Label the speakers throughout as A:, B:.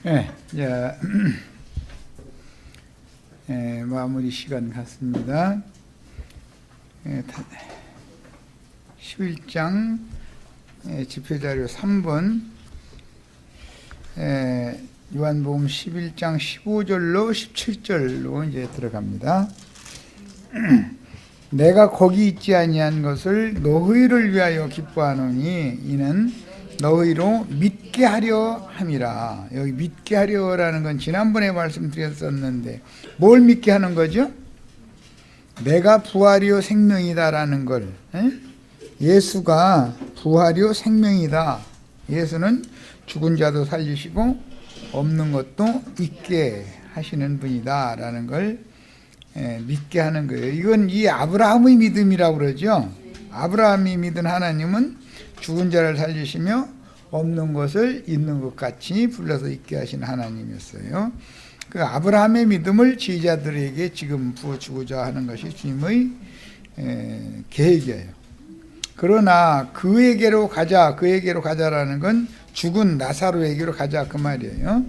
A: 예, 이제 마무리 시간 같습니다. 11장 집회자료 3번 요한복음 11장 15절로 17절로 이제 들어갑니다. 내가 거기 있지 아니한 것을 너희를 위하여 기뻐하노니 이는 너희로 믿게 하려 함이라. 여기 믿게 하려라는 건 지난번에 말씀드렸었는데 뭘 믿게 하는 거죠? 내가 부활이요 생명이다라는 걸, 예수가 부활이요 생명이다. 예수는 죽은 자도 살리시고 없는 것도 있게 하시는 분이다 라는 걸 믿게 하는 거예요. 이건 이 아브라함의 믿음이라고 그러죠. 아브라함이 믿은 하나님은 죽은 자를 살리시며 없는 것을 있는 것 같이 불러서 있게 하신 하나님이었어요. 그 아브라함의 믿음을 지휘자들에게 지금 부어주고자 하는 것이 주님의 계획이에요. 그러나 그에게로 가자라는 건 죽은 나사로에게로 가자 그 말이에요.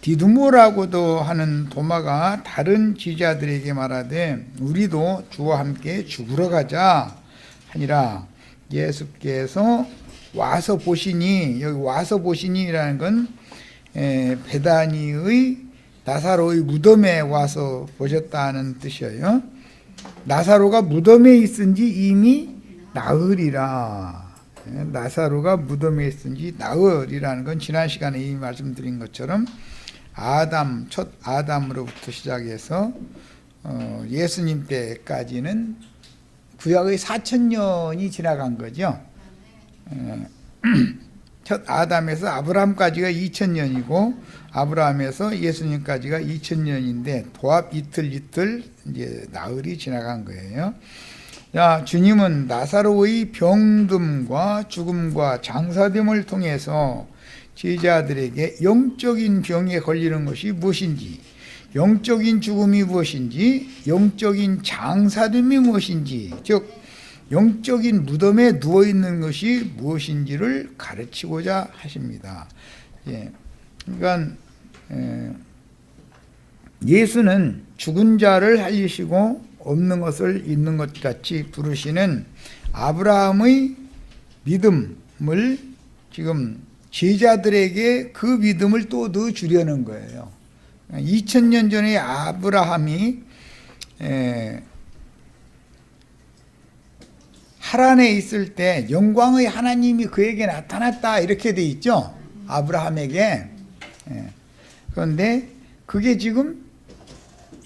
A: 디두모라고도 하는 도마가 다른 지휘자들에게 말하되 우리도 주와 함께 죽으러 가자 하니라. 예수께서 와서 보시니, 여기 와서 보시니라는 건 베다니의 나사로의 무덤에 와서 보셨다는 뜻이에요. 나사로가 무덤에 있은지 이미 나으리라. 나사로가 무덤에 있은지 나으리라는 건 지난 시간에 이미 말씀드린 것처럼 첫 아담으로부터 시작해서 예수님 때까지는 구약의 4,000년이 지나간 거죠. 첫 아담에서 아브라함까지가 2,000년이고 아브라함에서 예수님까지가 2,000년인데 도합 이틀 이제 나흘이 지나간 거예요. 자, 주님은 나사로의 병듦과 죽음과 장사됨을 통해서 제자들에게 영적인 병에 걸리는 것이 무엇인지, 영적인 죽음이 무엇인지, 영적인 장사됨이 무엇인지, 즉 영적인 무덤에 누워있는 것이 무엇인지를 가르치고자 하십니다. 그러니까 예수는 죽은 자를 살리시고 없는 것을 있는 것 같이 부르시는 아브라함의 믿음을 지금 제자들에게 그 믿음을 또 넣어주려는 거예요. 2000년 전에 아브라함이 하란에 있을 때 영광의 하나님이 그에게 나타났다 이렇게 돼 있죠. 아브라함에게. 그런데 그게 지금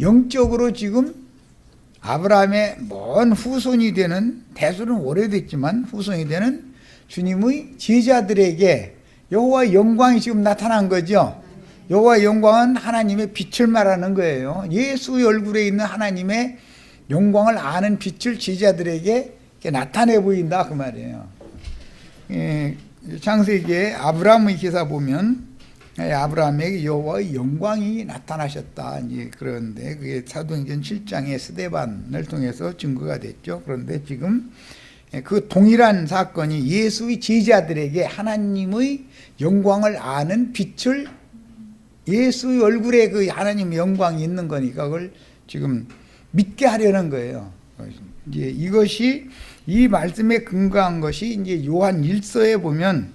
A: 영적으로 지금 아브라함의 먼 후손이 되는, 대수는 오래됐지만 후손이 되는 주님의 제자들에게 여호와의 영광이 지금 나타난 거죠. 여호와의 영광은 하나님의 빛을 말하는 거예요. 예수의 얼굴에 있는 하나님의 영광을 아는 빛을 제자들에게 나타내 보인다 그 말이에요. 창세기에 아브라함의 기사 보면 아브라함에게 여호와의 영광이 나타나셨다 이제 그런데 그게 사도행전 7장의 스데반을 통해서 증거가 됐죠. 그런데 지금 그 동일한 사건이 예수의 제자들에게 하나님의 영광을 아는 빛을, 예수의 얼굴에 그 하나님의 영광이 있는 거니까 그걸 지금 믿게 하려는 거예요. 이제 이것이 이 말씀에 근거한 것이 이제 요한 1서에 보면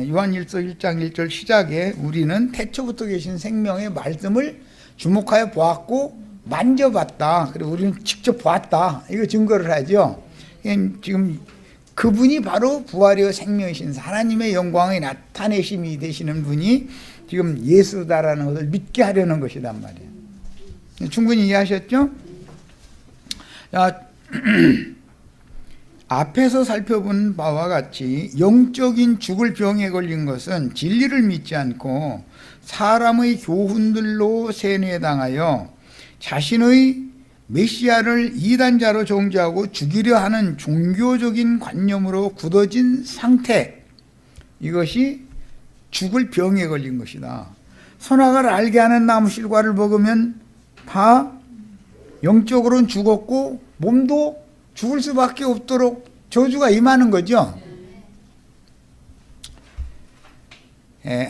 A: 요한 1서 1장 1절 시작에 우리는 태초부터 계신 생명의 말씀을 주목하여 보았고 만져봤다. 그리고 우리는 직접 보았다. 이거 증거를 하죠. 지금 그분이 바로 부활이요 생명이신 하나님의 영광의 나타내심이 되시는 분이 지금 예수다라는 것을 믿게 하려는 것이란 말이에요. 충분히 이해하셨죠? 자, 앞에서 살펴본 바와 같이 영적인 죽을 병에 걸린 것은 진리를 믿지 않고 사람의 교훈들로 세뇌당하여 자신의 메시아를 이단자로 정죄하고 죽이려 하는 종교적인 관념으로 굳어진 상태, 이것이 죽을 병에 걸린 것이다. 선악을 알게 하는 나무 실과를 먹으면 다 영적으로는 죽었고 몸도 죽을 수밖에 없도록 저주가 임하는 거죠.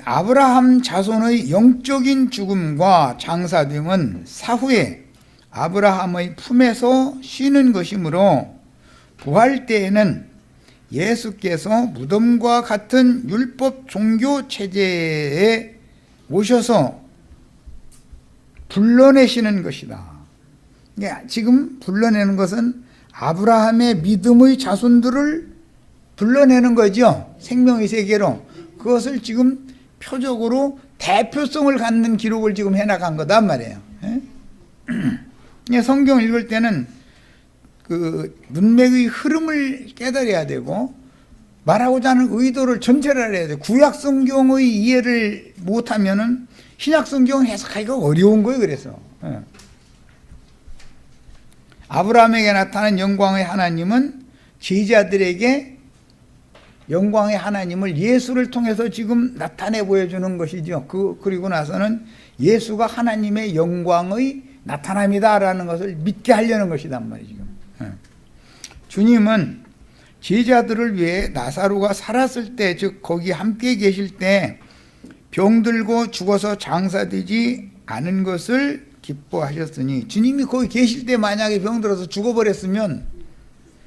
A: 아브라함 자손의 영적인 죽음과 장사됨은 사후에 아브라함의 품에서 쉬는 것이므로 부활 때에는 예수께서 무덤과 같은 율법 종교 체제에 오셔서 불러내시는 것이다. 지금 불러내는 것은 아브라함의 믿음의 자손들을 불러내는 거죠. 생명의 세계로. 그것을 지금 표적으로 대표성을 갖는 기록을 지금 해나간 거단 말이에요. 성경 읽을 때는 그 문맥의 흐름을 깨달아야 되고 말하고자 하는 의도를 전체를 알아야 돼요. 구약 성경의 이해를 못하면은 신약 성경은 해석하기가 어려운 거예요. 그래서 아브라함에게 나타난 영광의 하나님은 제자들에게 영광의 하나님을 예수를 통해서 지금 나타내 보여주는 것이죠. 그리고 나서는 예수가 하나님의 영광의 나타남이다라는 것을 믿게 하려는 것이단 말이죠. 지금 주님은 제자들을 위해 나사로가 살았을 때, 즉 거기 함께 계실 때 병들고 죽어서 장사되지 않은 것을 기뻐하셨으니, 주님이 거기 계실 때 만약에 병들어서 죽어버렸으면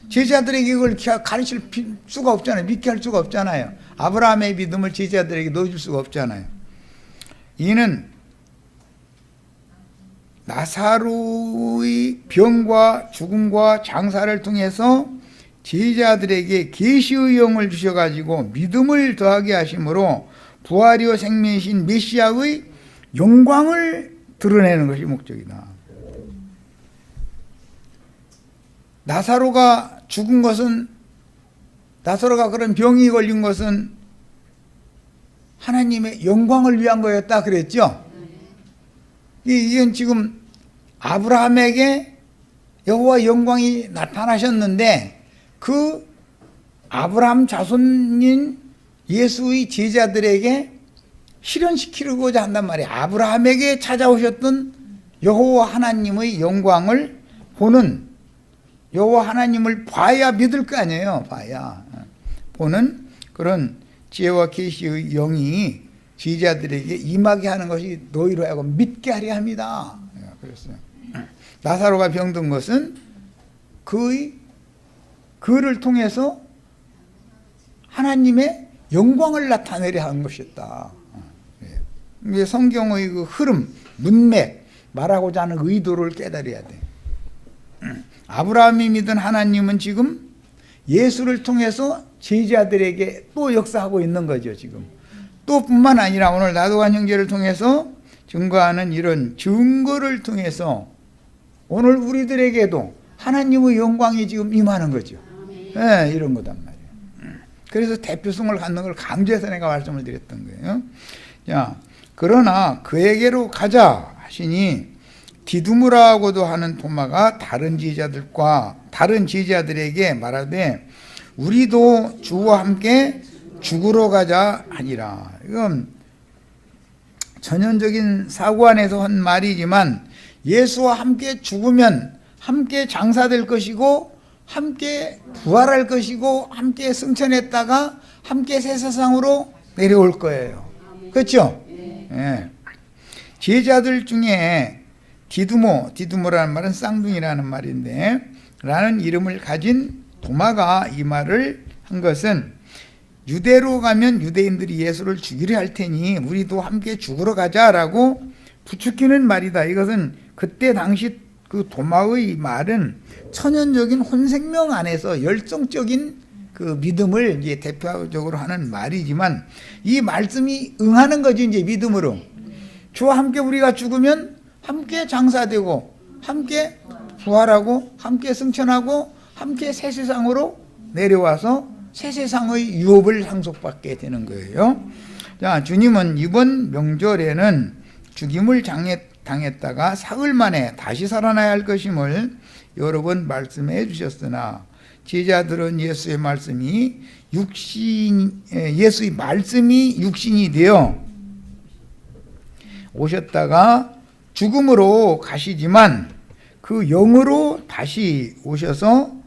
A: 제자들에게 그걸 가르칠 수가 없잖아요. 믿게 할 수가 없잖아요. 아브라함의 믿음을 제자들에게 넣어줄 수가 없잖아요. 이는 나사로의 병과 죽음과 장사를 통해서 제자들에게 계시의 영을 주셔가지고 믿음을 더하게 하심으로 부활이요 생명이신 메시아의 영광을 드러내는 것이 목적이다. 나사로가 죽은 것은, 나사로가 그런 병이 걸린 것은 하나님의 영광을 위한 거였다 그랬죠. 이건 지금 아브라함에게 여호와 영광이 나타나셨는데 그 아브라함 자손인 예수의 제자들에게 실현시키려고자 한단 말이에요. 아브라함에게 찾아오셨던 여호와 하나님의 영광을 보는, 여호와 하나님을 봐야 믿을 거 아니에요. 봐야 보는 그런 지혜와 계시의 영이 제자들에게 임하게 하는 것이 너희로 하여금 믿게 하려 합니다. 그랬어요. 나사로가 병든 것은 그를 통해서 하나님의 영광을 나타내려 한 것이었다. 성경의 그 흐름, 문맥, 말하고자 하는 의도를 깨달아야 돼. 아브라함이 믿은 하나님은 지금 예수를 통해서 제자들에게 또 역사하고 있는 거죠. 지금 또 뿐만 아니라 오늘 나도간 형제를 통해서 증거하는 이런 증거를 통해서 오늘 우리들에게도 하나님의 영광이 지금 임하는 거죠. 네, 이런 거단 말이에요. 그래서 대표성을 갖는 걸 강조해서 내가 말씀을 드렸던 거예요. 자, 그러나 그에게로 가자 하시니 디두무라고도 하는 도마가 다른 제자들에게 말하되 우리도 주와 함께 죽으러 가자 하니라. 이건 전형적인 사고 안에서 한 말이지만 예수와 함께 죽으면 함께 장사될 것이고 함께 부활할 것이고 함께 승천했다가 함께 새 세상으로 내려올 거예요. 그렇죠? 예. 제자들 중에 디두모라는 말은 쌍둥이라는 말인데 라는 이름을 가진 도마가 이 말을 한 것은 유대로 가면 유대인들이 예수를 죽이려 할 테니 우리도 함께 죽으러 가자라고 부추기는 말이다. 이것은 그때 당시 그 도마의 말은 천연적인 혼생명 안에서 열정적인 그 믿음을 이제 대표적으로 하는 말이지만 이 말씀이 응하는 거지. 이제 믿음으로 주와 함께 우리가 죽으면 함께 장사되고 함께 부활하고 함께 승천하고 함께 새 세상으로 내려와서 새 세상의 유업을 상속받게 되는 거예요. 자, 주님은 이번 명절에는 죽임을 당했다가 사흘 만에 다시 살아나야 할 것임을 여러 번 말씀해 주셨으나 제자들은 예수의 말씀이 육신이 되어 오셨다가 죽음으로 가시지만 그 영으로 다시 오셔서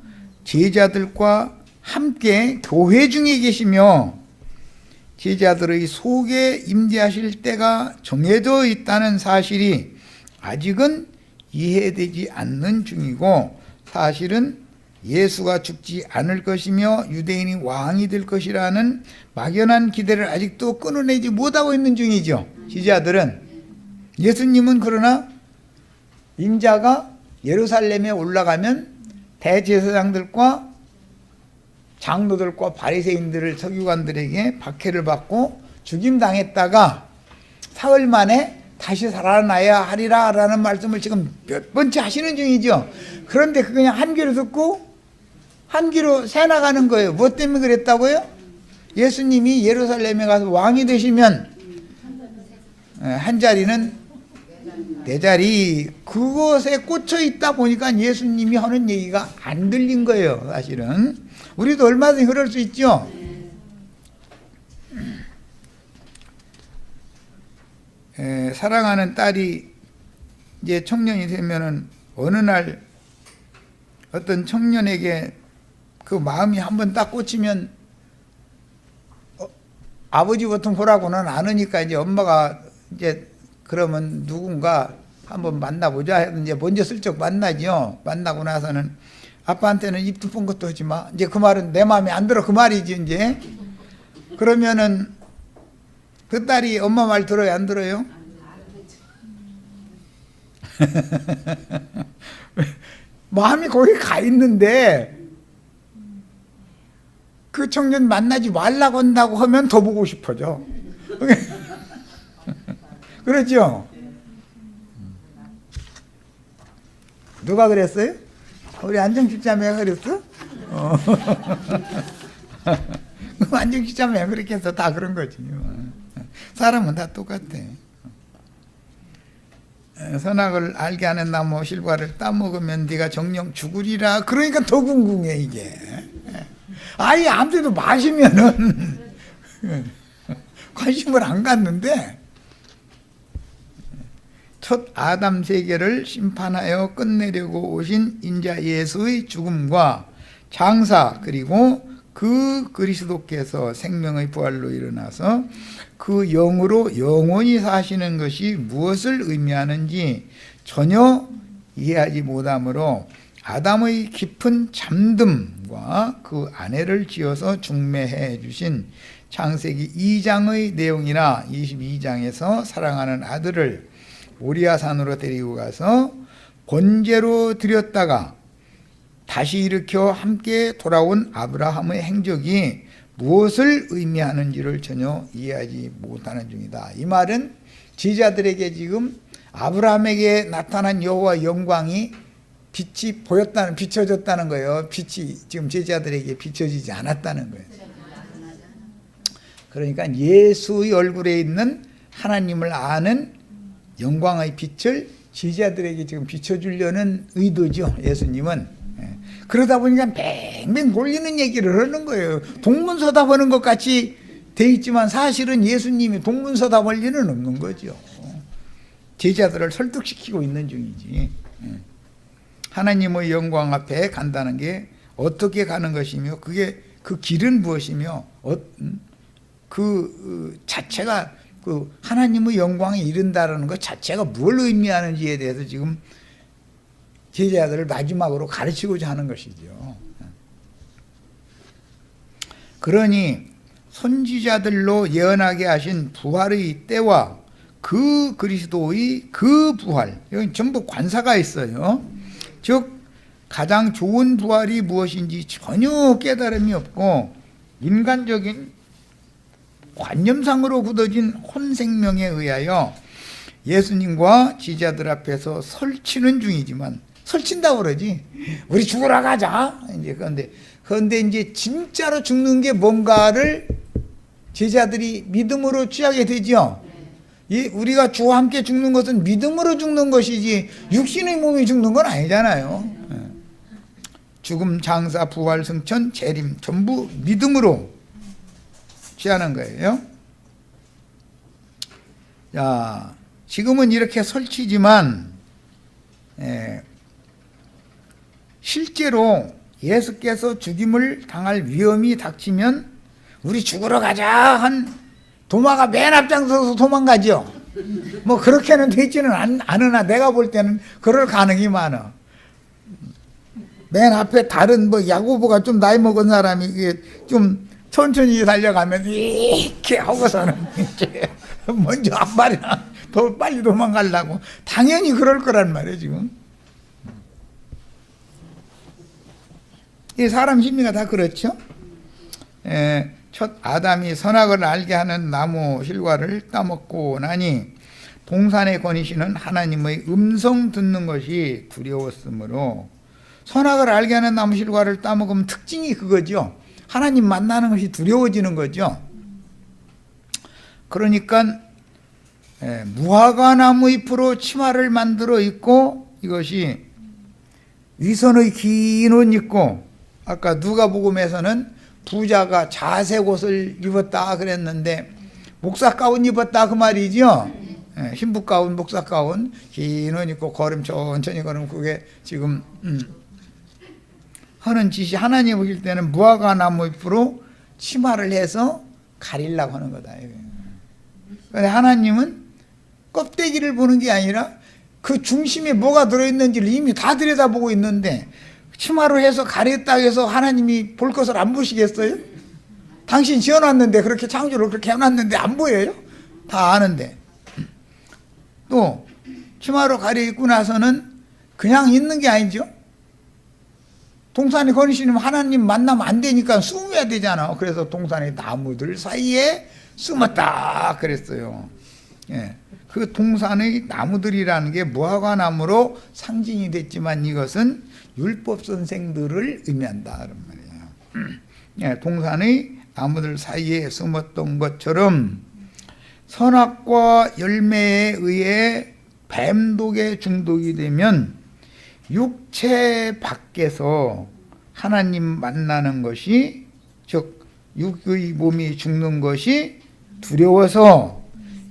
A: 제자들과 함께 교회 중에 계시며 제자들의 속에 임재하실 때가 정해져 있다는 사실이 아직은 이해되지 않는 중이고, 사실은 예수가 죽지 않을 것이며 유대인이 왕이 될 것이라는 막연한 기대를 아직도 끊어내지 못하고 있는 중이죠. 제자들은. 예수님은 그러나 인자가 예루살렘에 올라가면 대제사장들과 장로들과 바리새인들을, 서기관들에게 박해를 받고 죽임당했다가 사흘 만에 다시 살아나야 하리라 라는 말씀을 지금 몇 번째 하시는 중이죠. 그런데 그 그냥 한 귀로 듣고 한 귀로 새나가는 거예요. 무엇 때문에 그랬다고요? 예수님이 예루살렘에 가서 왕이 되시면 한 자리는 내 자리, 그것에 꽂혀 있다 보니까 예수님이 하는 얘기가 안 들린 거예요. 사실은 우리도 얼마든지 그럴 수 있죠. 사랑하는 딸이 이제 청년이 되면은 어느 날 어떤 청년에게 그 마음이 한번 딱 꽂히면 아버지 보통 보라고는 안 하니까 이제 엄마가 이제 그러면 누군가 한번 만나보자 해서 이제 먼저 슬쩍 만나죠. 만나고 나서는 아빠한테는 입 두번 것도 하지 마. 이제 그 말은 내 마음에 안 들어 그 말이지 이제. 그러면은 그 딸이 엄마 말 들어요, 안 들어요? 마음이 거기 가 있는데 그 청년 만나지 말라고 한다고 하면 더 보고 싶어져. 그렇죠? 누가 그랬어요? 우리 안정식 자매가 그랬어? 안정식 자매가 그렇게 해서 다 그런 거지. 사람은 다 똑같아. 선악을 알게 하는 나무 실과를 따먹으면 네가 정령 죽으리라. 그러니까 더 궁금해 이게. 아예 아무데도 마시면은 관심을 안 갖는데, 첫 아담 세계를 심판하여 끝내려고 오신 인자 예수의 죽음과 장사, 그리고 그 그리스도께서 생명의 부활로 일어나서 그 영으로 영원히 사시는 것이 무엇을 의미하는지 전혀 이해하지 못하므로 아담의 깊은 잠듦과 그 아내를 지어서 중매해 주신 창세기 2장의 내용이나 22장에서 사랑하는 아들을 모리아산으로 데리고 가서 번제로 드렸다가 다시 일으켜 함께 돌아온 아브라함의 행적이 무엇을 의미하는지를 전혀 이해하지 못하는 중이다. 이 말은 제자들에게 지금 아브라함에게 나타난 여호와 영광이 빛이 보였다는, 비춰졌다는 거예요. 빛이 지금 제자들에게 비춰지지 않았다는 거예요. 그러니까 예수의 얼굴에 있는 하나님을 아는 영광의 빛을 제자들에게 지금 비춰주려는 의도죠. 예수님은. 그러다 보니까 뱅뱅 돌리는 얘기를 하는 거예요. 동문서답하는 것 같이 돼 있지만 사실은 예수님이 동문서답할 리는 없는 거죠. 제자들을 설득시키고 있는 중이지. 하나님의 영광 앞에 간다는 게 어떻게 가는 것이며, 그게 그 길은 무엇이며, 그 자체가 그 하나님의 영광에 이른다라는 것 자체가 뭘 의미하는지에 대해서 지금 제자들을 마지막으로 가르치고자 하는 것이죠. 그러니 선지자들로 예언하게 하신 부활의 때와 그 그리스도의 그 부활, 여기 전부 관사가 있어요. 즉 가장 좋은 부활이 무엇인지 전혀 깨달음이 없고 인간적인 관념상으로 굳어진 혼생명에 의하여 예수님과 제자들 앞에서 설치는 중이지만, 설친다고 그러지. 우리 죽으러 가자. 이제 그런데 이제 진짜로 죽는 게 뭔가를 제자들이 믿음으로 취하게 되죠. 우리가 주와 함께 죽는 것은 믿음으로 죽는 것이지 육신의 몸이 죽는 건 아니잖아요. 죽음, 장사, 부활, 승천, 재림 전부 믿음으로 취하는 거예요. 자, 지금은 이렇게 설치지만 실제로 예수께서 죽임을 당할 위험이 닥치면 우리 죽으러 가자 한 도마가 맨 앞장서서 도망가죠. 뭐 그렇게는 되지는 않으나 내가 볼 때는 그럴 가능이 많아. 맨 앞에 다른 뭐 야구부가 좀 나이 먹은 사람이 이게 좀 천천히 달려가면 이렇게 하고서는 이제 먼저 앞발이나 더 빨리 도망가려고 당연히 그럴 거란 말이에요 지금. 이 사람 심리가 다 그렇죠. 첫 아담이 선악을 알게 하는 나무 실과를 따먹고 나니 동산에 거니시는 하나님의 음성 듣는 것이 두려웠으므로, 선악을 알게 하는 나무 실과를 따먹으면 특징이 그거죠. 하나님 만나는 것이 두려워지는 거죠. 그러니까 무화과 나무 잎으로 치마를 만들어 입고, 이것이 위선의 긴 옷 입고, 아까 누가복음에서는 부자가 자색 옷을 입었다 그랬는데 목사 가운 입었다 그 말이죠. 신부 가운, 목사 가운, 긴 옷 입고 걸음 천천히 걸으면 그게 지금 하는 짓이, 하나님 보실 때는 무화과 나무 잎으로 치마를 해서 가리려고 하는 거다. 그런데 하나님은 껍데기를 보는 게 아니라 그 중심에 뭐가 들어있는지를 이미 다 들여다보고 있는데, 치마로 해서 가렸다 해서 하나님이 볼 것을 안 보시겠어요? 당신 지어놨는데, 그렇게 창조를 그렇게 해놨는데 안 보여요? 다 아는데. 또 치마로 가려입고 나서는 그냥 있는 게 아니죠. 동산에 거니시면 하나님 만나면 안 되니까 숨어야 되잖아. 그래서 동산의 나무들 사이에 숨었다 그랬어요. 그 동산의 나무들이라는 게 무화과 나무로 상징이 됐지만 이것은 율법 선생들을 의미한다 그런 말이에요. 동산의 나무들 사이에 숨었던 것처럼 선악과 열매에 의해 뱀독에 중독이 되면 육체 밖에서 하나님 만나는 것이, 즉 육의 몸이 죽는 것이 두려워서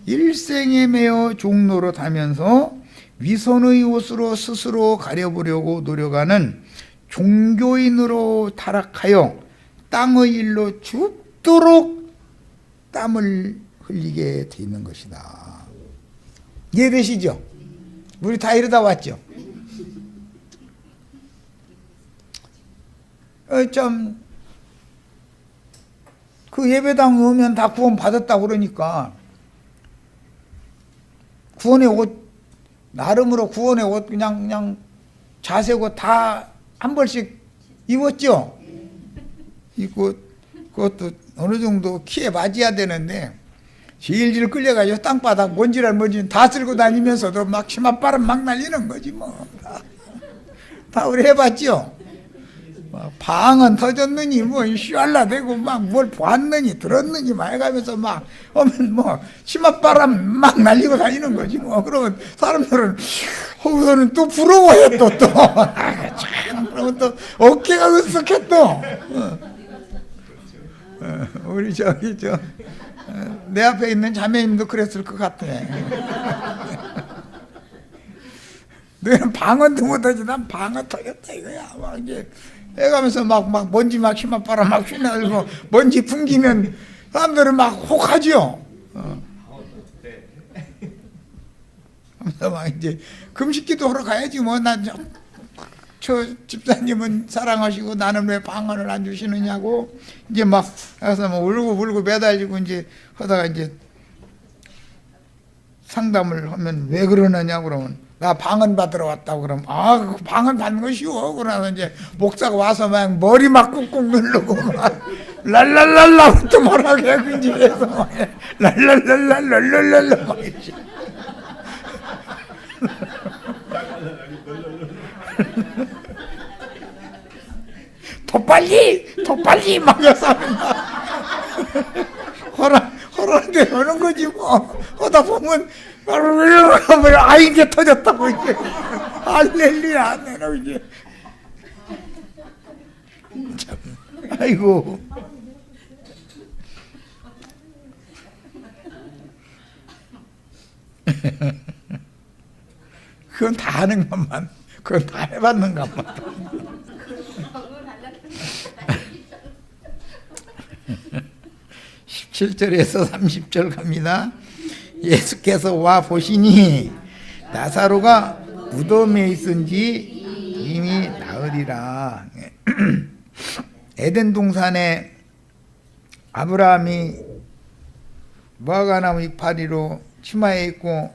A: 일생에 매여 종노릇하면서 위선의 옷으로 스스로 가려보려고 노력하는 종교인으로 타락하여 땅의 일로 죽도록 땀을 흘리게 돼 있는 것이다. 이해되시죠? 우리 다 이러다 왔죠? 그 예배당 오면 다 구원 받았다고 그러니까 구원의 옷, 나름으로 구원의 옷 그냥 자색 옷 다 한 벌씩 입었죠? 입고 그것도 어느 정도 키에 맞아야 되는데 질질 끌려가지고 땅바닥 먼지랄 먼지 다 쓸고 다니면서도 막 치맛바람 막 날리는 거지 뭐. 다 우리 해봤죠? 방은 터졌느니 뭐 쉬알라대고 막 뭘 보았느니 들었느니 막 해가면서 막 오면 뭐 치맛바람 막 날리고 다니는 거지 뭐. 그러면 사람들은 거기서는 또 부러워요 또 참, 그러면 또 어깨가 으쓱해 또. 우리 내 앞에 있는 자매님도 그랬을 것 같아. 너는 방언도 못하지 난 방언 터졌다 이거야. 막 이제 해가면서 막 먼지 막 치맛바람 막 휘날고 먼지 풍기면 사람들은 막 혹하죠. 그래서 막 이제 금식기도 하러 가야지 뭐. 저 집사님은 사랑하시고 나는 왜 방언을 안 주시느냐고 이제 막 해서 뭐 울고 매달리고 이제 하다가 이제 상담을 하면 왜 그러느냐 그러면 나 방언 받으러 왔다고 그러면 그 방언 받는 거 쉬워. 그러면서 이제 목사가 와서 막 머리 막 꾹꾹 누르고 막 랄랄랄라부터 뭐라고 해 그 집에서 막 랄랄랄랄랄랄랄라 막 이러지. 더 빨리 막 해서 허락대 하는 거지 뭐. 하다 보면 이제 터졌다고 이제 할렐루야 내가 이제 참 아이고. 그건 다 하는 것만, 그건 다 해봤는 것만. 쉽지 27절에서 30절 갑니다. 예수께서 와 보시니 나사로가 무덤에 있은지 이미 나으리라. 에덴 동산에 아브라함이 무화과나무 이파리로 치마에 있고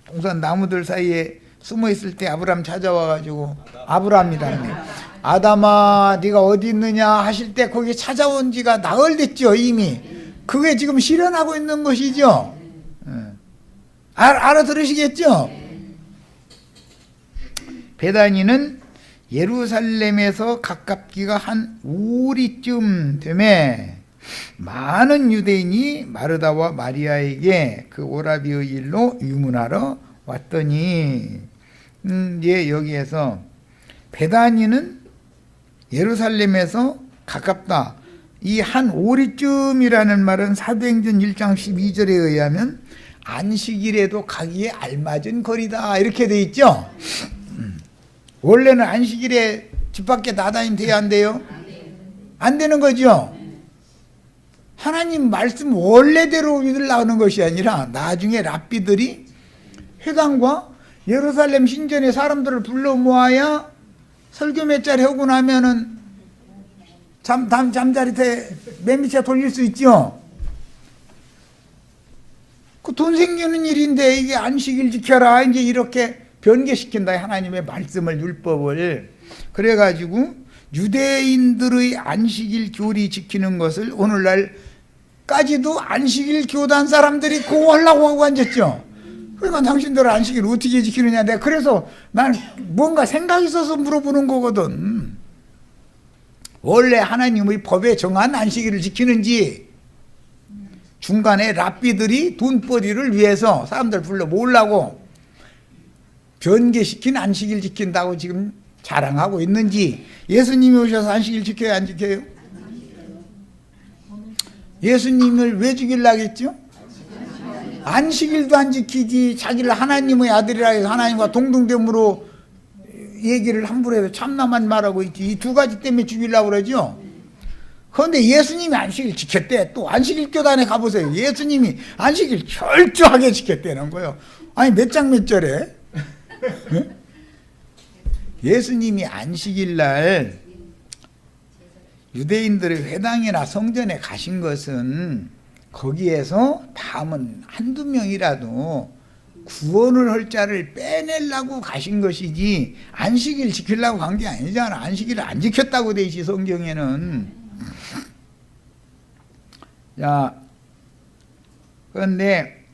A: 동산 나무들 사이에 숨어 있을 때 아브라함 찾아와가지고 아브라함이라네. 아담아 네가 어디 있느냐 하실 때 거기 찾아온 지가 나흘 됐죠. 이미 그게 지금 실현하고 있는 것이죠. 알아들으시겠죠? 베다니는 예루살렘에서 가깝기가 한 5리쯤 되매 많은 유대인이 마르다와 마리아에게 그 오라비의 일로 유문하러 왔더니 이제 여기에서 베다니는 예루살렘에서 가깝다. 이 한 5리쯤이라는 말은 사도행전 1장 12절에 의하면 안식일에도 가기에 알맞은 거리다 이렇게 돼 있죠. 원래는 안식일에 집 밖에 나다니면 돼야 안 돼요? 안 되는 거죠. 하나님 말씀 원래대로 믿으려는 것이 아니라 나중에 랍비들이 회당과 예루살렘 신전에 사람들을 불러 모아야 설교 몇 자리 하고 나면은 잠자리 때 맨 밑에 돌릴 수 있죠. 그 돈 생기는 일인데 이게 안식일 지켜라 이제 이렇게 변개시킨다. 하나님의 말씀을 율법을. 그래가지고 유대인들의 안식일 교리 지키는 것을 오늘날까지도 안식일 교단 사람들이 공부하려고 하고 앉았죠. 그러니까 당신들은 안식일 어떻게 지키느냐. 내가 그래서 난 뭔가 생각이 있어서 물어보는 거거든. 원래 하나님의 법에 정한 안식일을 지키는지 중간에 랍비들이 돈벌이를 위해서 사람들 불러 모으려고 변개시킨 안식일 지킨다고 지금 자랑하고 있는지, 예수님이 오셔서 안식일 지켜요 안 지켜요? 예수님을 왜 죽이려고 했죠? 안식일도 안 지키지 자기를 하나님의 아들이라 해서 하나님과 동등됨으로 얘기를 함부로 해서 참나만 말하고 있지. 이 두 가지 때문에 죽이려고 그러죠. 그런데 예수님이 안식일 지켰대. 또 안식일 교단에 가보세요. 예수님이 안식일 철저하게 지켰다는 거예요. 아니 몇 장 몇 절에 예수님이 안식일 날 유대인들의 회당이나 성전에 가신 것은 거기에서 다음은 한두 명이라도 구원을 할 자를 빼내려고 가신 것이지 안식일 지키려고 간 게 아니잖아. 안식일을 안 지켰다고 돼 있지 성경에는. 자, 그런데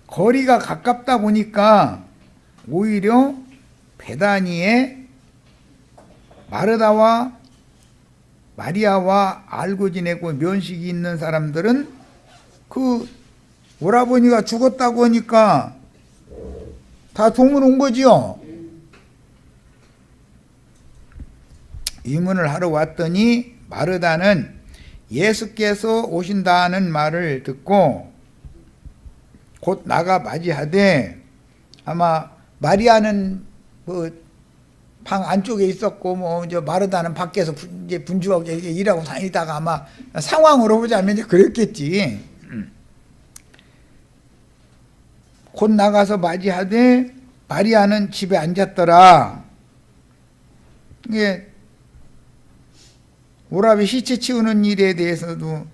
A: 거리가 가깝다 보니까 오히려 베다니에 마르다와 마리아와 알고 지내고 면식이 있는 사람들은 그 오라버니가 죽었다고 하니까 다 도문 온 거지요. 이문을 하러 왔더니 마르다는 예수께서 오신다는 말을 듣고 곧 나가 맞이하되, 아마 마리아는 그 방 안쪽에 있었고 뭐 이제 마르다는 밖에서 이제 분주하고 일하고 다니다가 아마 상황으로 보자면 이제 그랬겠지. 곧 나가서 맞이하되 마리아는 집에 앉았더라. 이게 오라비 시체 치우는 일에 대해서도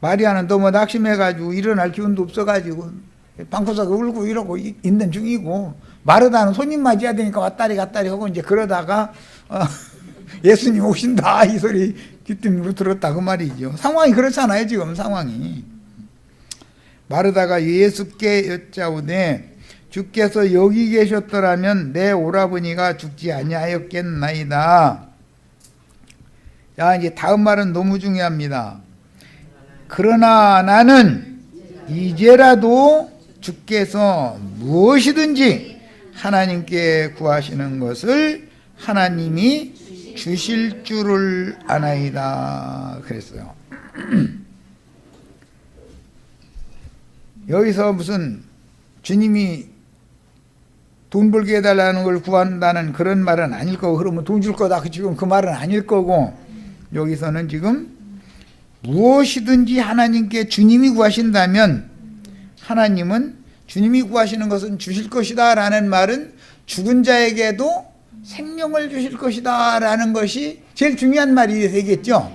A: 마리아는 너무 낙심해가지고 일어날 기운도 없어가지고 방구석에 울고 이러고 있는 중이고, 마르다는 손님 맞이해야 되니까 왔다리 갔다리 하고 이제 그러다가 예수님 오신다 이 소리 귀띔으로 들었다 그 말이죠. 상황이 그렇잖아요 지금 상황이. 마르다가 예수께 여짜오되 주께서 여기 계셨더라면 내 오라버니가 죽지 아니하였겠나이다. 자, 이제 다음 말은 너무 중요합니다. 그러나 나는 이제라도 주께서 무엇이든지 하나님께 구하시는 것을 하나님이 주실 줄을 아나이다 그랬어요. 여기서 무슨 주님이 돈 벌게 해달라는 걸 구한다는 그런 말은 아닐 거고, 그러면 돈 줄 거다 지금 그 말은 아닐 거고, 여기서는 지금 무엇이든지 하나님께 주님이 구하신다면 하나님은 주님이 구하시는 것은 주실 것이다 라는 말은 죽은 자에게도 생명을 주실 것이다 라는 것이 제일 중요한 말이 되겠죠.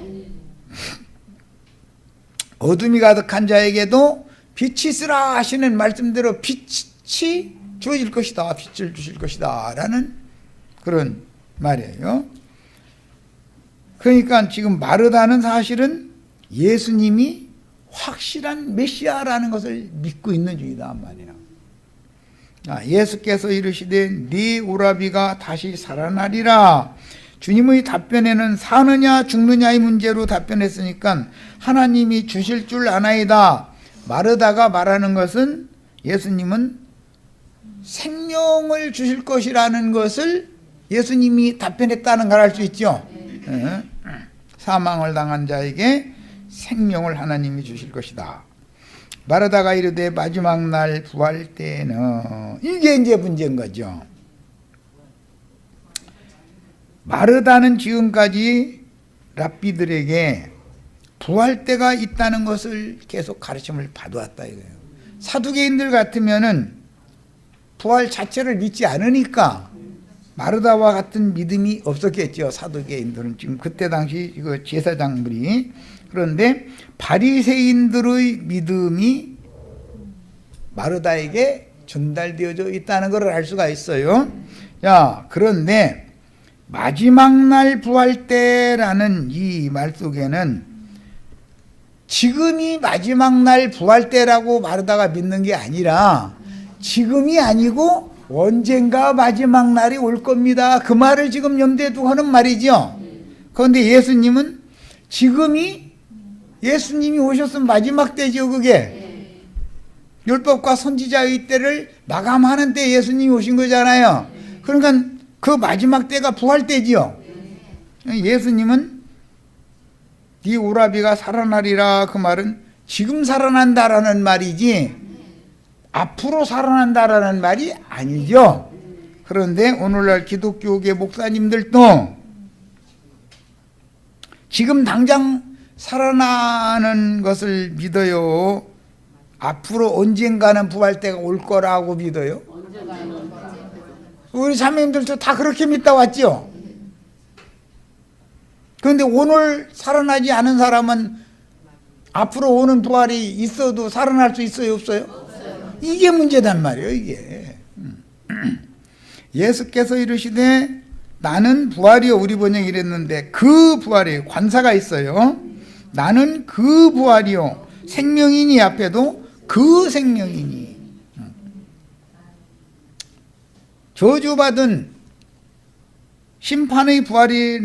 A: 어둠이 가득한 자에게도 빛이 있으라 하시는 말씀대로 빛이 주어질 것이다, 빛을 주실 것이다 라는 그런 말이에요. 그러니까 지금 마르다는 사실은 예수님이 확실한 메시아라는 것을 믿고 있는 중이다 말이야. 예수께서 이르시되 네 오라비가 다시 살아나리라. 주님의 답변에는 사느냐 죽느냐의 문제로 답변했으니까 하나님이 주실 줄 아나이다. 마르다가 말하는 것은 예수님은 생명을 주실 것이라는 것을 예수님이 답변했다는 걸 알 수 있죠. 사망을 당한 자에게 생명을 하나님이 주실 것이다. 마르다가 이르되 마지막 날 부활 때는, 이게 이제 문제인 거죠. 마르다는 지금까지 랍비들에게 부활 때가 있다는 것을 계속 가르침을 받아왔다 이거예요. 사두개인들 같으면은 부활 자체를 믿지 않으니까 마르다와 같은 믿음이 없었겠죠. 사두개인들은 지금 그때 당시 이거 제사장들이. 그런데 바리새인들의 믿음이 마르다에게 전달되어져 있다는 것을 알 수가 있어요. 자, 그런데 마지막 날 부활 때라는 이 말 속에는 지금이 마지막 날 부활 때라고 마르다가 믿는 게 아니라 지금이 아니고 언젠가 마지막 날이 올 겁니다. 그 말을 지금 염두에 두고 하는 말이죠. 그런데 예수님은 지금이 예수님이 오셨으면 마지막 때죠. 그게 율법과 선지자의 때를 마감하는 때 예수님이 오신 거잖아요. 그러니까 그 마지막 때가 부활 때지요. 예수님은 네 오라비가 살아나리라, 그 말은 지금 살아난다라는 말이지 앞으로 살아난다라는 말이 아니죠. 그런데 오늘날 기독교계 목사님들도 지금 당장 살아나는 것을 믿어요? 앞으로 언젠가는 부활 때가 올 거라고 믿어요? 우리 자매님들도 다 그렇게 믿다 왔죠? 그런데 오늘 살아나지 않은 사람은 앞으로 오는 부활이 있어도 살아날 수 있어요, 없어요? 이게 문제단 말이에요, 이게. 예수께서 이르시되 나는 부활이요, 우리 번역이 이랬는데 그 부활이에요. 관사가 있어요. 나는 그 부활이요, 생명이니 앞에도 그 생명이니. 저주받은 심판의 부활이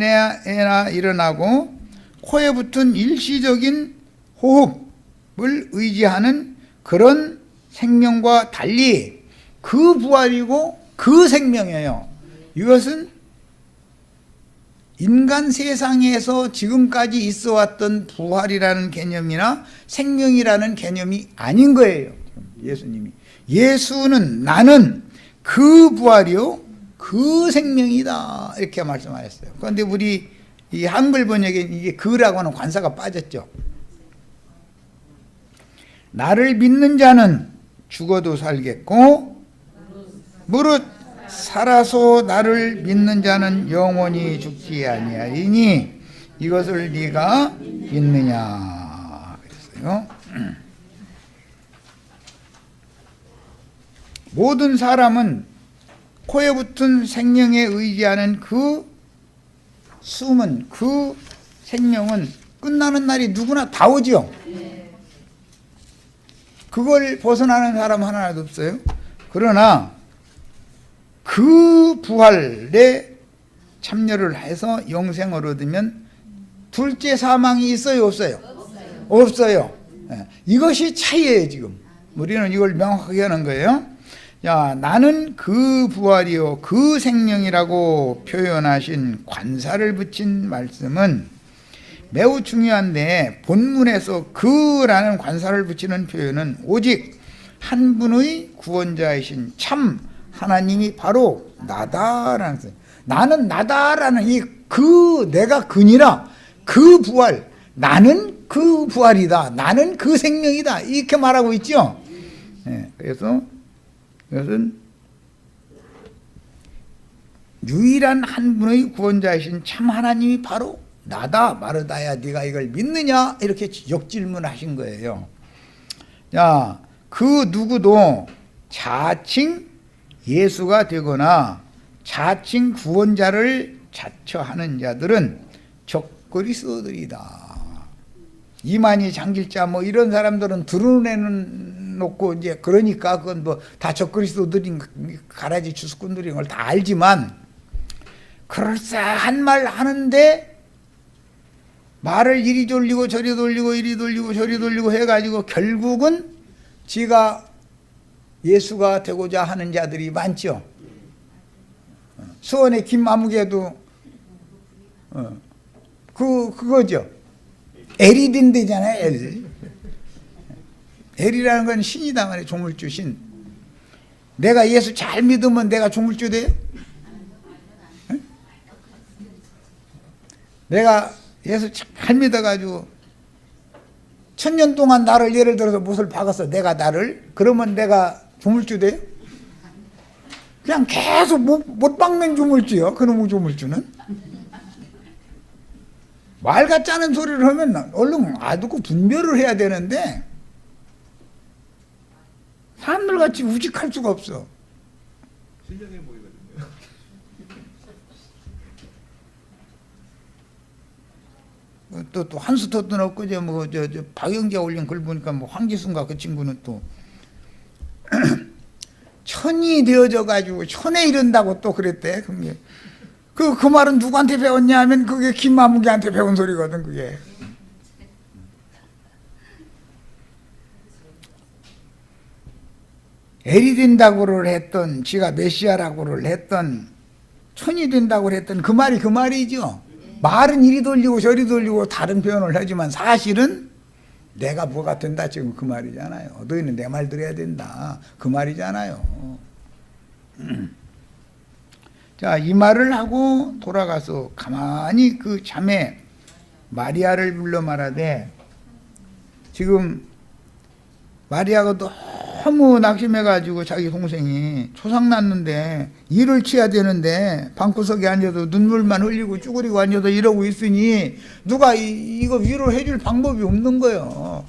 A: 일어나고 코에 붙은 일시적인 호흡을 의지하는 그런 생명과 달리 그 부활이고 그 생명이에요. 이것은 인간 세상에서 지금까지 있어 왔던 부활이라는 개념이나 생명이라는 개념이 아닌 거예요. 예수님이. 예수는 나는 그 부활이요 그 생명이다 이렇게 말씀하셨어요. 그런데 우리 이 한글 번역에 이게 그라고 하는 관사가 빠졌죠. 나를 믿는 자는 죽어도 살겠고 무릇 살아서 나를 믿는 자는 영원히 죽지 아니하리니 이것을 네가 믿느냐 그랬어요. 모든 사람은 코에 붙은 생명에 의지하는 그 숨은, 그 생명은 끝나는 날이 누구나 다 오죠. 그걸 벗어나는 사람 하나도 없어요. 그러나 그 부활에 참여를 해서 영생을 얻으면 둘째 사망이 있어요, 없어요? 없어요. 이것이 차이예요. 지금 우리는 이걸 명확하게 하는 거예요. 야, 나는 그 부활이요 그 생명이라고 표현하신 관사를 붙인 말씀은 매우 중요한데, 본문에서 그라는 관사를 붙이는 표현은 오직 한 분의 구원자이신 참 하나님이 바로 나다라는 거예요. 나는 나다라는 이 그 내가 그니라 그 부활, 나는 그 부활이다. 나는 그 생명이다. 이렇게 말하고 있죠. 그래서 이것은 유일한 한 분의 구원자이신 참 하나님이 바로 나다. 마르다야 네가 이걸 믿느냐? 이렇게 역질문하신 거예요. 자, 그 누구도 자칭 예수가 되거나 자칭 구원자를 자처하는 자들은 적그리스도들이다. 이만희 장길자 뭐 이런 사람들은 드러내는 놓고 이제 그러니까 그건 뭐 다 적그리스도들인 가라지 주스꾼들인 걸 다 알지만 그럴싸한 말 하는데 말을 이리 돌리고 저리 돌리고 이리 돌리고 저리 돌리고 해가지고 결국은 지가 예수가 되고자 하는 자들이 많죠. 수원의 김아무개도 그거죠. 엘이 된대잖아요. 엘. 엘이라는 건 신이다 말이에요. 조물주 신. 내가 예수 잘 믿으면 내가 조물주 돼요? 내가 예수 잘 믿어가지고 1000년 동안 나를 예를 들어서 못을 박았어. 내가 나를. 그러면 내가 조물주 돼요? 그냥 계속 못 박는 조물주요. 그놈의 조물주는. 말 같지 않은 소리를 하면 얼른 알아듣고 분별을 해야 되는데 사람들 같이 우직할 수가 없어.
B: 신령해 보이거든요.
A: 또 한수토도 없고 저 박영재 올린 글 보니까 뭐 황기순가 그 친구는 또 천이 되어져 가지고 천에 이른다고 또 그랬대. 그 말은 누구한테 배웠냐 하면 그게 김만무기한테 배운 소리거든. 그게 엘이 된다고를 했던, 지가 메시아라고를 했던, 천이 된다고 했던 그 말이 그 말이죠. 말은 이리 돌리고 저리 돌리고 다른 표현을 하지만 사실은 내가 뭐가 된다 지금 그 말이잖아요. 너희는 내 말 들어야 된다 그 말이잖아요. 자, 이 말을 하고 돌아가서 가만히 그 자매 마리아를 불러 말하되, 지금 마리아가 너무 낙심해가지고 자기 동생이 초상 났는데 일을 치야 되는데 방구석에 앉아서 눈물만 흘리고 쭈그리고 앉아서 이러고 있으니 누가 이거 위로해 줄 방법이 없는 거예요.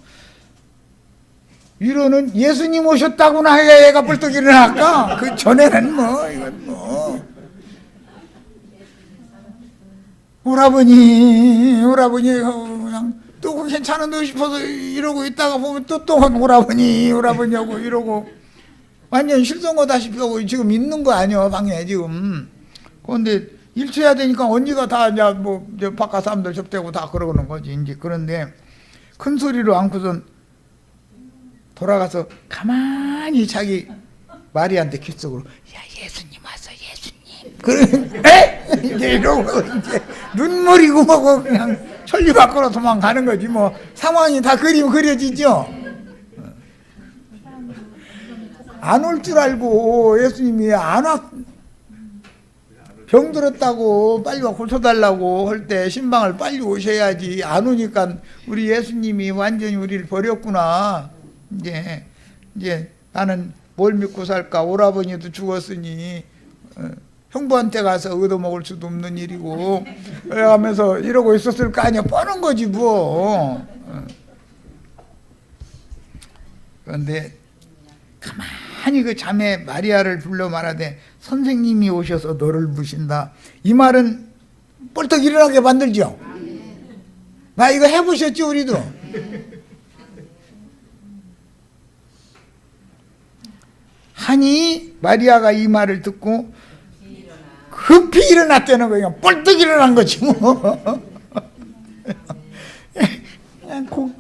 A: 위로는 예수님 오셨다고나 해야 얘가 벌떡 일어날까? 그 전에는 뭐 이건 뭐 오라버니 그냥 또 괜찮은데 싶어서 이러고 있다가 보면 또 오라버니 하고 이러고 완전 실성거다시피 하고 지금 있는 거 아니야 방에 지금. 그런데 일쳐야 되니까 언니가 다 이제 뭐 바깥 사람들 접대고 다 그러는 거지 이제. 그런데 큰 소리로 안고선 돌아가서 가만히 자기 마리아한테 귓속으로 야 예수님 왔어 예수님. 그래 이제 이러고 이제 눈물이고 뭐고 그냥 천리 밖으로 도망가는 거지 뭐. 상황이 다 그려지죠. 안 올 줄 알고 예수님이 안 와, 병들었다고 빨리 와 고쳐달라고 할 때 신방을 빨리 오셔야지. 안 오니까 우리 예수님이 완전히 우리를 버렸구나. 이제 나는 뭘 믿고 살까? 오라버니도 죽었으니 형부한테 가서 얻어먹을 수도 없는 일이고 하면서 이러고 있었을 거 아니야. 뻔한 거지 뭐. 그런데 가만히 그 자매 마리아를 불러 말하되 선생님이 오셔서 너를 부신다. 이 말은 뻘떡 일어나게 만들죠. 나 이거 해보셨죠 우리도. 하니 마리아가 이 말을 듣고 급히 일어났다는 거예요. 뻘떡 일어난 거지 뭐.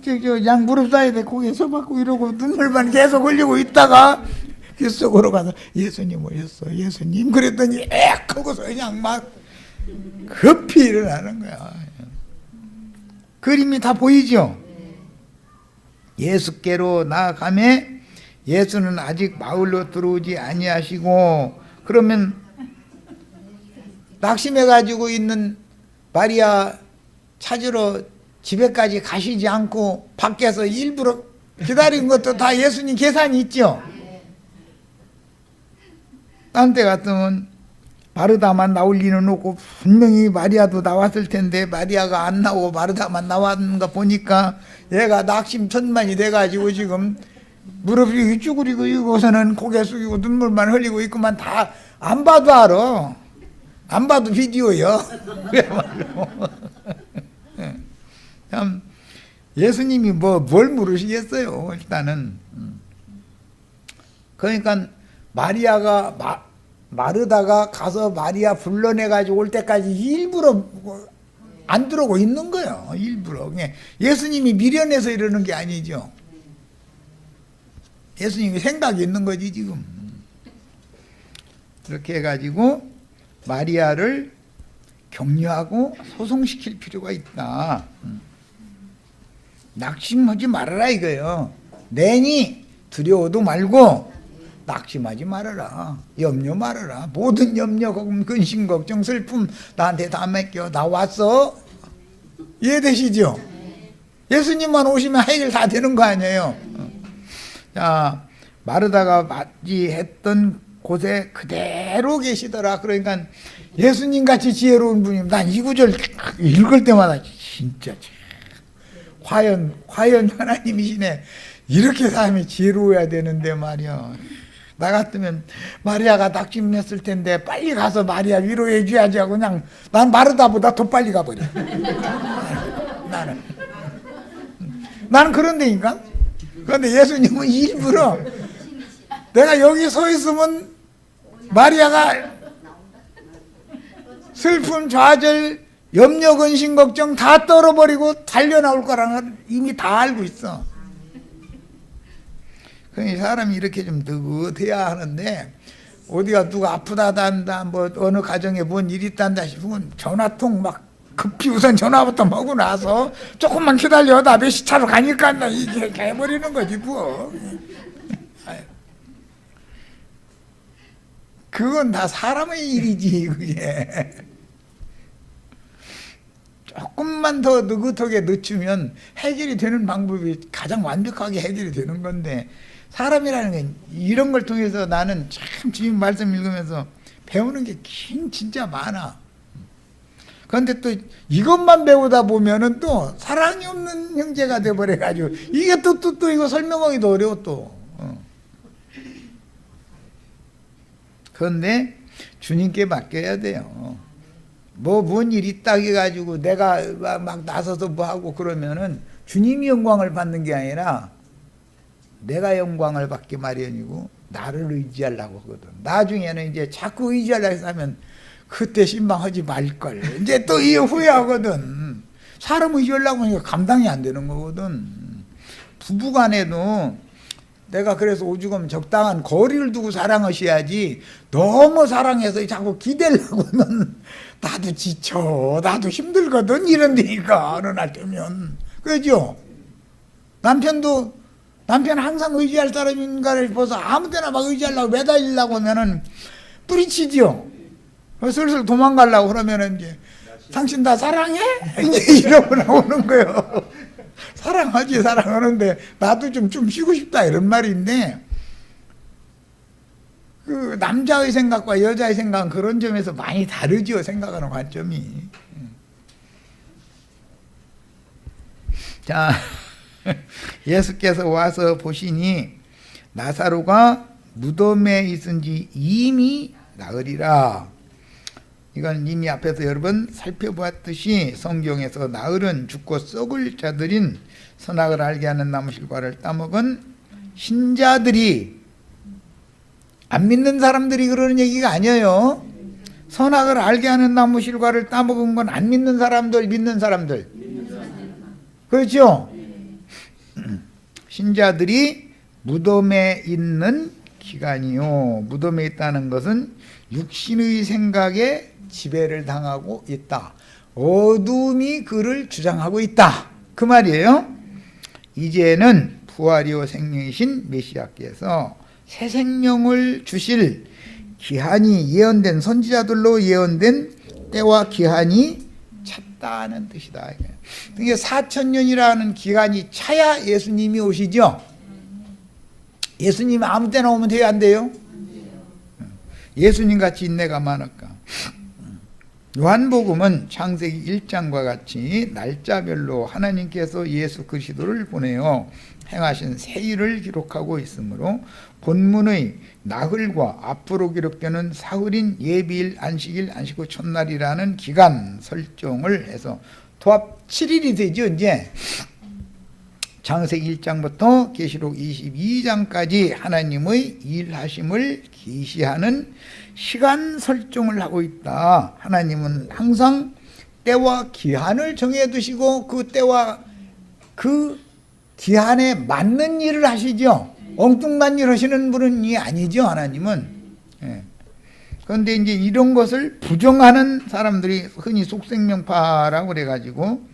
A: 그냥 무릎 사이에 고개 서받고 이러고 눈물만 계속 흘리고 있다가 귓속으로 가서 예수님 오셨어 예수님 그랬더니 액 하고서 그냥 막 급히 일어나는 거야. 그림이 다 보이죠. 예수께로 나아가매 예수는 아직 마을로 들어오지 아니하시고, 그러면 낙심해 가지고 있는 마리아 찾으러 집에까지 가시지 않고 밖에서 일부러 기다린 것도 다 예수님 계산이 있죠. 딴 때 같으면 마르다만 나올 리는 없고 분명히 마리아도 나왔을 텐데 마리아가 안 나오고 마르다만 나왔는 거 보니까 얘가 낙심천만이 돼가지고 지금 무릎이 쭈그리고서는 고개 숙이고 눈물만 흘리고 있구만. 다 안 봐도 알아. 안 봐도 비디오요. 참 예수님이 뭘 물으시겠어요. 일단은 그러니까 마리아가 마르다가 가서 마리아 불러내가지고 올 때까지 일부러 안 들어오고 있는 거예요. 일부러. 예수님이 미련해서 이러는 게 아니죠. 예수님이 생각이 있는 거지 지금. 그렇게 해가지고 마리아를 격려하고 소송시킬 필요가 있다. 낙심하지 말아라 이거예요. 내니 두려워도 말고 낙심하지 말아라. 염려 말아라. 모든 염려, 근심, 걱정, 슬픔 나한테 다 맡겨. 나 왔어. 이해되시죠? 예수님만 오시면 해결 다 되는 거 아니에요. 자, 마르다가 맞이했던 곳에 그대로 계시더라. 그러니까 예수님같이 지혜로운 분이면 난 이 구절 읽을 때마다 진짜 과연 하나님이시네. 이렇게 사람이 지혜로워야 되는데 말이야. 나 같으면 마리아가 낙심했을 텐데 빨리 가서 마리아 위로해 줘야지 하고 그냥 난 마르다보다 더 빨리 가버려. 나는 그런데니까. 그런데 예수님은 일부러 내가 여기 서 있으면 마리아가 슬픔, 좌절, 염려, 근심, 걱정 다 떨어버리고 달려나올 거라는 걸 이미 다 알고 있어. 그러니 사람이 이렇게 좀 느긋해야 하는데 어디가 누가 아프다단다 뭐 어느 가정에 뭔 일이 있단다 싶으면 전화통 막 급히 우선 전화부터 먹고 나서 조금만 기다려 나 몇 시 차로 가니까 나 이게 해버리는 거지 뭐. 그건 다 사람의 일이지 그게. 조금만 더 느긋하게 늦추면 해결이 되는 방법이 가장 완벽하게 해결이 되는 건데 사람이라는 게 이런 걸 통해서 나는 참 주님 말씀 읽으면서 배우는 게 진짜 많아. 그런데 또 이것만 배우다 보면은 또 사랑이 없는 형제가 돼버려가지고 이게 또 이거 설명하기도 어려워 또. 그런데 주님께 맡겨야 돼요. 뭔 일 있다 해가지고 내가 막 나서서 뭐 하고 그러면은 주님이 영광을 받는 게 아니라 내가 영광을 받기 마련이고 나를 의지하려고 하거든. 나중에는 이제 자꾸 의지하려고 하면 그때 신방하지 말걸. 이제 또 이 후회하거든. 사람 의지하려고 하니까 감당이 안 되는 거거든. 부부간에도 내가 그래서 오죽하면 적당한 거리를 두고 사랑하셔야지 너무 사랑해서 자꾸 기대려고 하면 나도 지쳐, 나도 힘들거든 이런데니까 어느 날 되면. 그죠? 남편 항상 의지할 사람인가를 봐서 아무 데나 막 의지하려고 매달리려고 하면은 뿌리치죠. 슬슬 도망가려고 그러면은 이제 당신 나 사랑해? 이제 이러고 나오는 거예요. 사랑하지 사랑하는데 나도 좀 쉬고 싶다 이런 말인데 그 남자의 생각과 여자의 생각은 그런 점에서 많이 다르죠. 생각하는 관점이. 자, 예수께서 와서 보시니 나사로가 무덤에 있은지 이미 나으리라. 이건 이미 앞에서 여러 번 살펴보았듯이 성경에서 나흘은 죽고 썩을 자들인 선악을 알게 하는 나무실과를 따먹은 신자들이, 안 믿는 사람들이 그러는 얘기가 아니에요. 선악을 알게 하는 나무실과를 따먹은 건 안 믿는 사람들, 믿는 사람들. 그렇죠? 신자들이 무덤에 있는 기간이요. 무덤에 있다는 것은 육신의 생각에 지배를 당하고 있다. 어둠이 그를 주장하고 있다. 그 말이에요. 이제는 부활이요 생명이신 메시아께서 새 생명을 주실 기한이 예언된, 선지자들로 예언된 때와 기한이 하셨다는 뜻이다. 그러니까 4,000년이라는 기간이 차야 예수님이 오시죠. 예수님 아무 때나 오면 돼요, 안 돼요? 예수님 같이 인내가 많을까? 요한복음은 창세기 1장과 같이 날짜별로 하나님께서 예수 그리스도를 보내어 행하신 새 일을 기록하고 있으므로 본문의 나흘과 앞으로 기록되는 사흘인 예비일, 안식일, 안식 후 첫날이라는 기간 설정을 해서 도합 7일이 되죠. 이제 창세기 1장부터 계시록 22장까지 하나님의 일하심을 계시하는 시간 설정을 하고 있다. 하나님은 항상 때와 기한을 정해두시고 그 때와 그 기한에 맞는 일을 하시죠. 엉뚱한 일 하시는 분은 아니죠, 하나님은. 그런데 이제 이런 것을 부정하는 사람들이 흔히 속생명파라고 그래가지고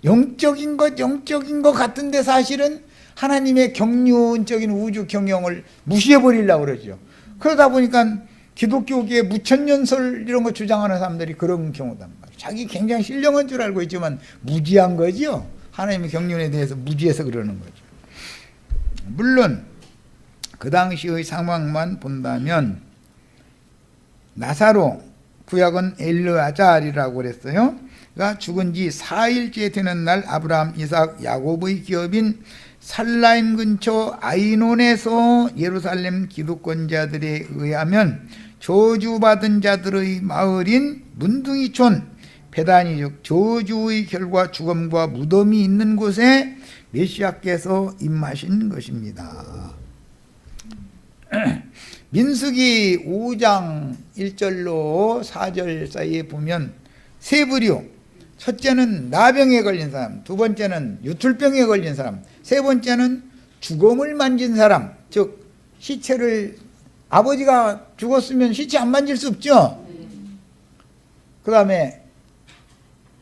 A: 영적인 것 같은데 사실은 하나님의 경륜적인 우주 경영을 무시해버리려고 그러죠. 그러다 보니까 기독교계의 무천년설 이런 거 주장하는 사람들이 그런 경우다. 자기 굉장히 신령한 줄 알고 있지만 무지한 거죠. 하나님의 경륜에 대해서 무지해서 그러는 거죠. 물론 그 당시의 상황만 본다면 나사로, 구약은 엘르아잘이라고 그랬어요. 가 죽은 지 4일째 되는 날 아브라함, 이삭, 야곱의 기업인 살라임 근처 아이논에서 예루살렘 기득권자들에 의하면 저주받은 자들의 마을인 문둥이촌 베다니 즉 저주의 결과 죽음과 무덤이 있는 곳에 메시아께서 임하신 것입니다. 민수기 5장 1절로 4절 사이에 보면 세 부류, 첫째는 나병에 걸린 사람, 두 번째는 유툴병에 걸린 사람, 세 번째는 죽음을 만진 사람, 즉 시체를, 아버지가 죽었으면 시체 안 만질 수 없죠. 그 다음에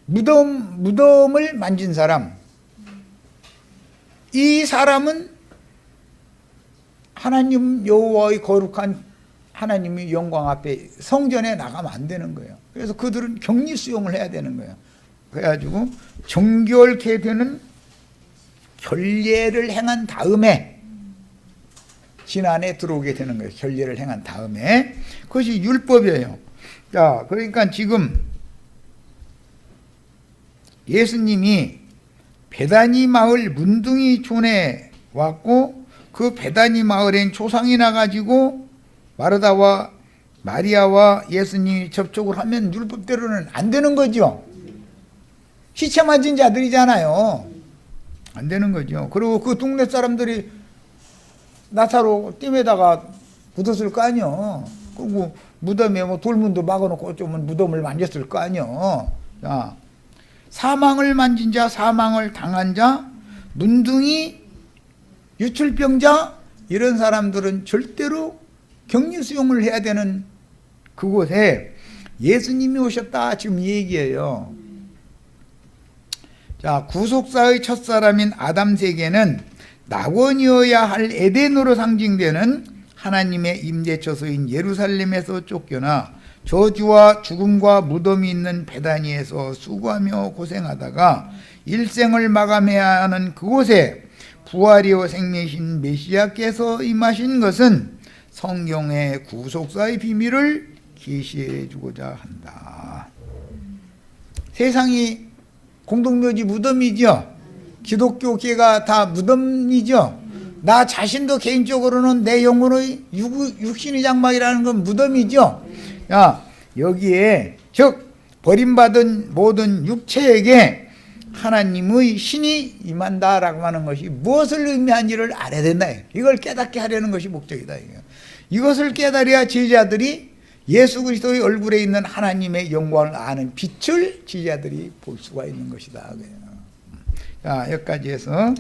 A: 무덤을 만진 사람, 이 사람은 하나님 여호와의 거룩한 하나님의 영광 앞에 성전에 나가면 안 되는 거예요. 그래서 그들은 격리 수용을 해야 되는 거예요. 그래가지고 정결케 되는 결례를 행한 다음에 진안에 들어오게 되는 거예요. 결례를 행한 다음에. 그것이 율법이에요. 자, 그러니까 지금 예수님이 베다니 마을 문둥이촌에 왔고 그 베다니 마을엔 초상이 나가지고 마르다와 마리아와 예수님이 접촉을 하면 율법대로는 안 되는 거죠. 시체 만진 자들이잖아요. 안 되는 거죠. 그리고 그 동네 사람들이 나사로 띠에다가 묻었을 거 아니요. 그리고 무덤에 뭐 돌문도 막아놓고 좀 무덤을 만졌을 거 아니요. 자, 사망을 만진 자, 사망을 당한 자, 문둥이, 유출병자 이런 사람들은 절대로 격리 수용을 해야 되는 그곳에 예수님이 오셨다 지금 이 얘기예요. 자, 구속사의 첫사람인 아담 세계는 낙원이어야 할 에덴으로 상징되는 하나님의 임재처소인 예루살렘에서 쫓겨나 저주와 죽음과 무덤이 있는 베다니에서 수고하며 고생하다가 일생을 마감해야 하는 그곳에 부활이요 생명이신 메시아께서 임하신 것은 성경의 구속사의 비밀을 계시해 주고자 한다. 세상이 공동묘지 무덤이죠. 기독교계가 다 무덤이죠. 나 자신도 개인적으로는 내 영혼의 육신의 장막이라는 건 무덤이죠. 야, 여기에 즉 버림받은 모든 육체에게 하나님의 신이 임한다라고 하는 것이 무엇을 의미하는지를 알아야 된다. 이걸 깨닫게 하려는 것이 목적이다. 이것을 깨달아야 제자들이 예수 그리스도의 얼굴에 있는 하나님의 영광을 아는 빛을 제자들이 볼 수가 있는 것이다. 자, 여기까지 해서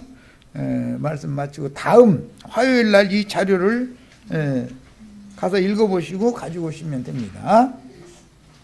A: 말씀 마치고 다음 화요일 날 이 자료를 가서 읽어보시고 가지고 오시면 됩니다.